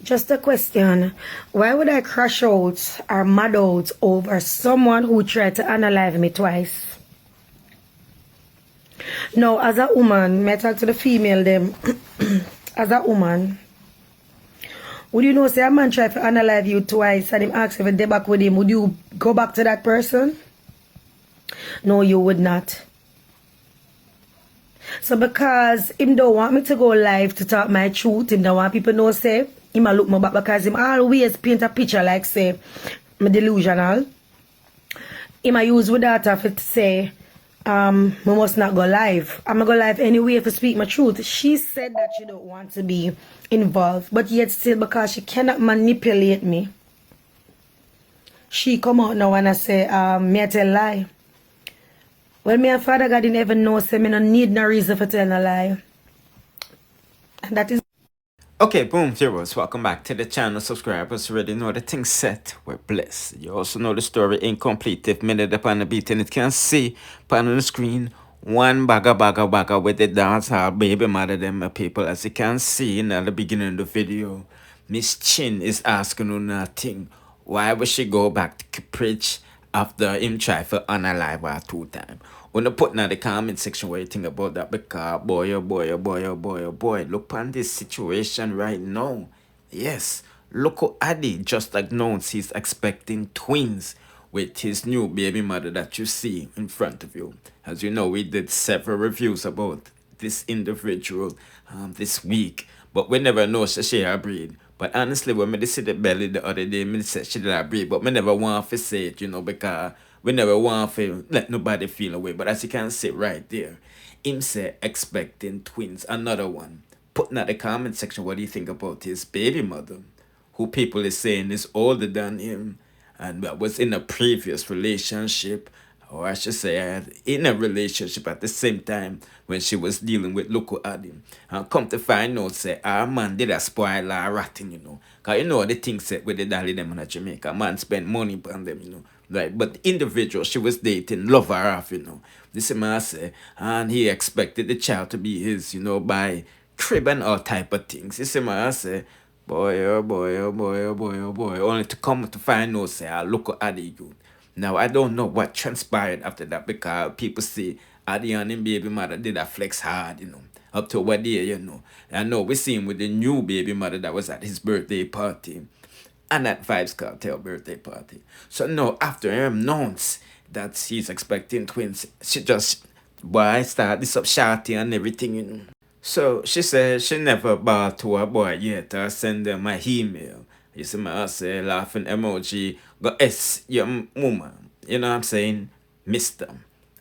Just a question. Why would I crash out or mad out over someone who tried to unalive me twice? Now, as a woman, may I talk to the female them. As a woman, would you know say a man try to unalive you twice and him ask if you dey back with him, would you go back to that person? No, you would not. So because him don't want me to go live to talk my truth, him don't want people know say him a look me back because him always paint a picture like say me delusional. Him a use with that to say me must not go live. I'm gonna go live anyway to speak my truth. She said that she don't want to be involved, but yet still because she cannot manipulate me, she come out now and I say me I tell lie. Well, me and Father God didn't even know, say me no need no reason for telling a lie. And that is... Okay, boom, viewers, welcome back to the channel. Subscribers already know the thing set, we're blessed. You also know the story incomplete. If minute upon the beat and it can see upon the screen, one bagga with the dancehall baby mother them people. As you can see in the beginning of the video, Miss Chin is asking her nothing. Why would she go back to preach after him try for unalive her 2 times? When you put in the comment section what you think about that, because boy, oh boy, oh boy, oh boy, oh boy, look on this situation right now. Yes, Likkle Addi just announced he's expecting twins with his new baby mother that you see in front of you. As you know, we did several reviews about this individual this week, but we never know she a breed. But honestly, when I see the belly the other day, I said she did a breed, but I never want to say it, you know, because we never want to let nobody feel away. But as you can see right there, him say expecting twins, another one. Put in the comment section what do you think about his baby mother, who people is saying is older than him and was in a previous relationship, or I should say in a relationship at the same time when she was dealing with Likkle Addi. And come to find out, say, man did a spoil her ratting, you know. Because you know the things set with the dolly them in Jamaica. Man spent money on them, you know. Right, but the individual she was dating, love her off, you know. This is what I say. And he expected the child to be his, you know, by crib and all type of things. This is what I say. Boy, oh boy, oh boy, oh boy, oh boy. Only to come to find out, say, I look at the youth. Now, I don't know what transpired after that because people say Addi and him baby mother did a flex hard, you know, up to what day, you know. I know we see him with the new baby mother that was at his birthday party. And that Vibes Cartel birthday party. So now, after him announced that he's expecting twins, she just, boy, start this up shouting and everything, you know. So she said she never bought to a boy yet or send them my email. You see me, I say laughing emoji, go S, your woman. You know what I'm saying? Mister.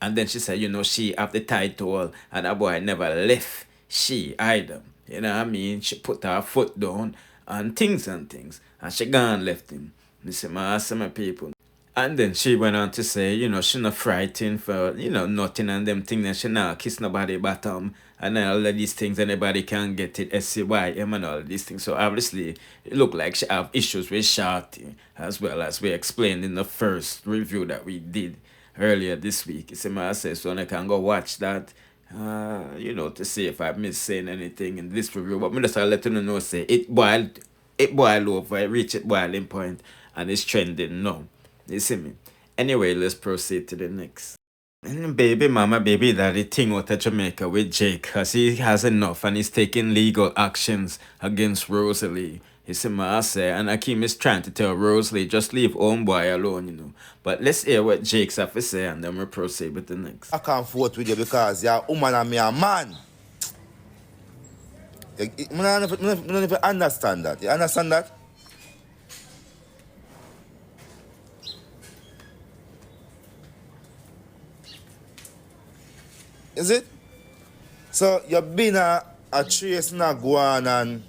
And then she said, you know, she have the title and that boy never left she either. You know what I mean? She put her foot down and things. And she gone left him. You see my people. And then she went on to say, you know, she not frightened for, you know, nothing and them things. And she not kiss nobody bottom. And all of these things, anybody can get it. SCYM and all of these things. So obviously, it looked like she have issues with Shorty. As well as we explained in the first review that we did earlier this week. You see my say, so I can go watch that. You know, to see if I missed saying anything in this review. But me just let you know, say, it boiled over, it reached its boiling point, and it's trending now. You see me? Anyway, let's proceed to the next. And baby mama, baby daddy thing out of Jamaica with Jake, because he has enough and he's taking legal actions against Rosealee. You see me, I say, and Akeem is trying to tell Rosealee, just leave homeboy alone, you know. But let's hear what Jake's have to say and then we'll proceed with the next. I can't vote with you because you're a woman and me a man. I don't even understand that. You understand that? Is it? So you've been a trace now go on and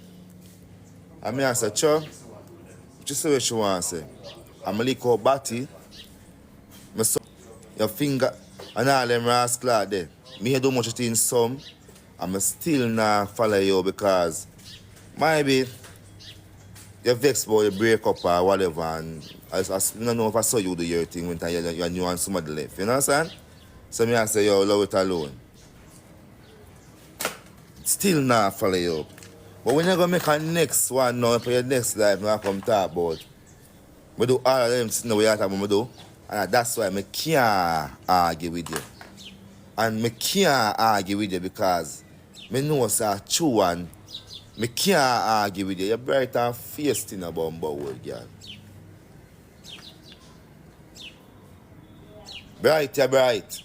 I mean I said, Cho, just say what you want to say. I'm a Likkle Addi. My son, your finger and all them rascals there. Me do much in some. I'm still not follow you because maybe you vex about you break up or whatever and I don't know if I saw you do your thing when you knew and somebody left. You know what I'm saying? So me I say, yo, love it alone. Still not follow you. But we're not gonna make a next one now for your next life now come talk about. We do all of them sitting we are talking about do. And that's why I can't argue with you. And I can't argue with you because I know it's a true one. I can't argue with you. You're bright and fierce in a bumble world, girl. Bright, you're bright.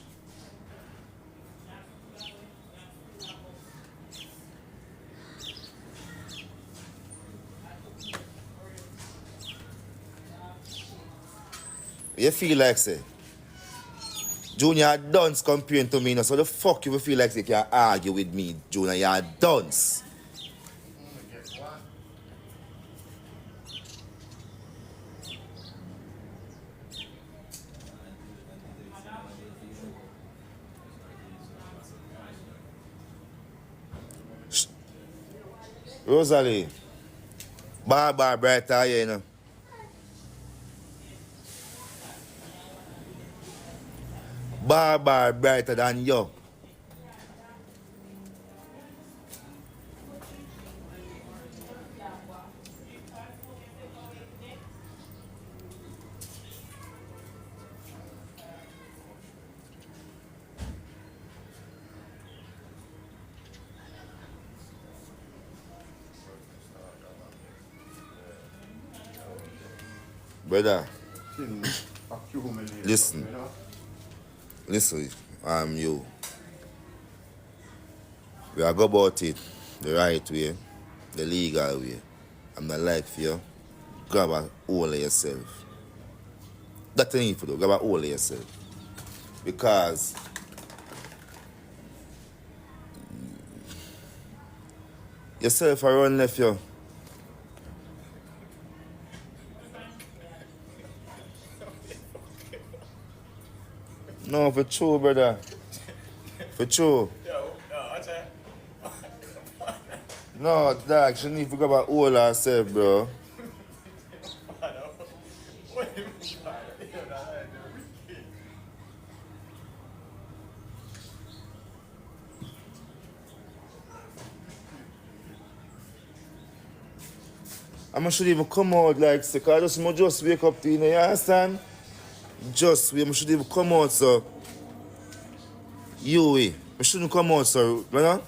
You feel like say Junior dunce comparing to me now, so the fuck you feel like you can argue with me, Junior, you're dunce. Rosealee, bar brighter here, you know. Bar brighter than you. Brother, listen, you. We are go about it the right way, the legal way. I'm not like for you. Grab a hold of yourself. That's the need for you. Grab a hold of yourself. Because yourself are run left you. No, for true, brother. For true. No, dog, she need to grab a hold of herself, bro. I should even come out like say, cause I just wake up to you, you understand? Just we should even come out so we shouldn't come out so you know?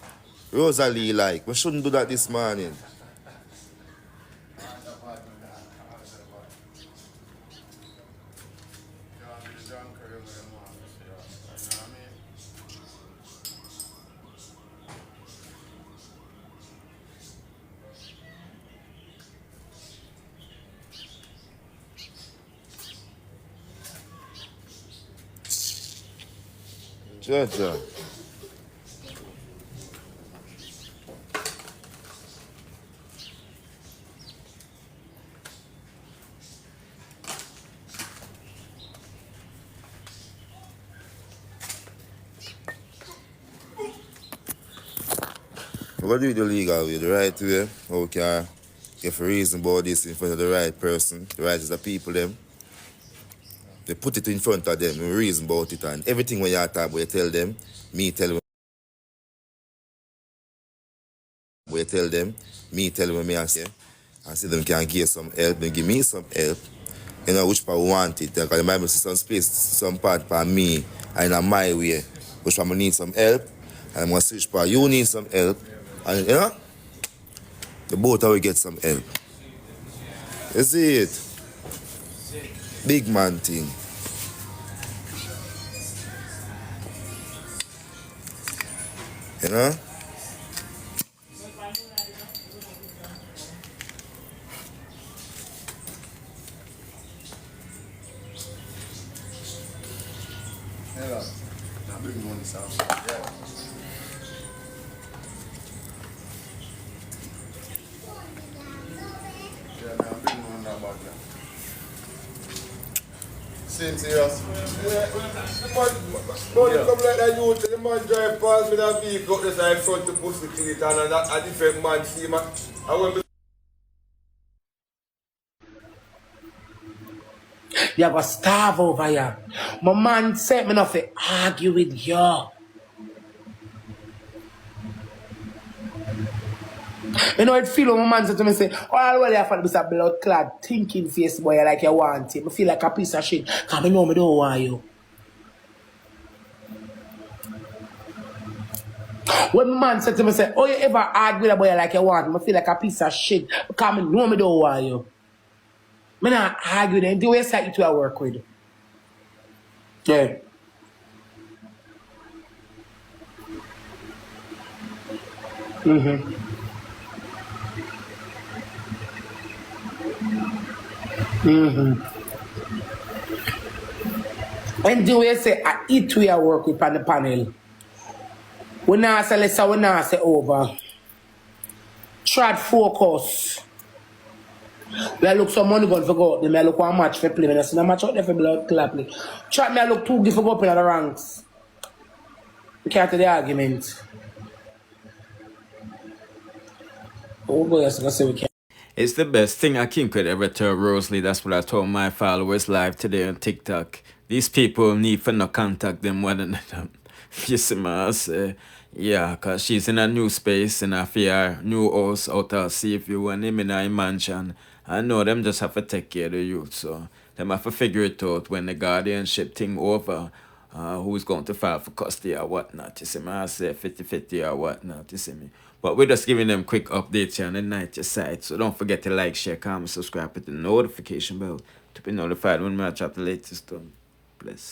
Rosealee like we shouldn't do that this morning. Georgia. What do you do legal way? The right way? How we can get a reason about this in front of the right person, the right is the people them. They put it in front of them, we reason about it and everything when you talk about you tell them, me tell them what you tell them, me tell them what I say. And see them can give some help, they give me some help. You know which part we want it. Because the Bible says some space, some part for me and in my way. Which part I need some help. And I'm going to see which part you need some help. And you know, the both of we get some help. You see it? Big man thing. You know? Hello. Now big money sound. Yeah. Yeah, man, I'm big money about that. Same serious. Yeah, the man come like that youth, the man drive past with a vehicle just like front to push the kill it and that a different man see man. I went You go starve over here. My man said me not to argue with you. You know, it feel when my man said to me, say, all well, you have to be a blood clad, thinking face boy like you want it. I feel like a piece of shit. Because I know I don't want you. When my man said to me, say, oh, you ever argue with a boy like you want? I feel like a piece of shit. Because I know I don't want you. I not argue with them. The way I to work with. Yeah. And the way I say, I eat we I work with on the panel. We not say let's say we not say over. Try to focus. Me look some money going for go. Me look one match for play. Me see no match out there for blood clapping. Try me look too good for go up in the ranks. We can't take the argument. Oh boy, I say we can't. It's the best thing a king could ever tell Rosealee. That's what I told my followers live today on TikTok. These people need for no contact them one another. You see me, I say, yeah, because she's in a new space and I fear new house out of see if you want him in a mansion. I know them just have to take care of the youth, so them have to figure it out when the guardianship thing over. Who's going to file for custody or whatnot, you see me, I say 50-50 or whatnot, you see me. But we're just giving them quick updates here on the night side, so don't forget to like, share, comment, subscribe, hit the notification bell to be notified when I drop the latest one. Bless.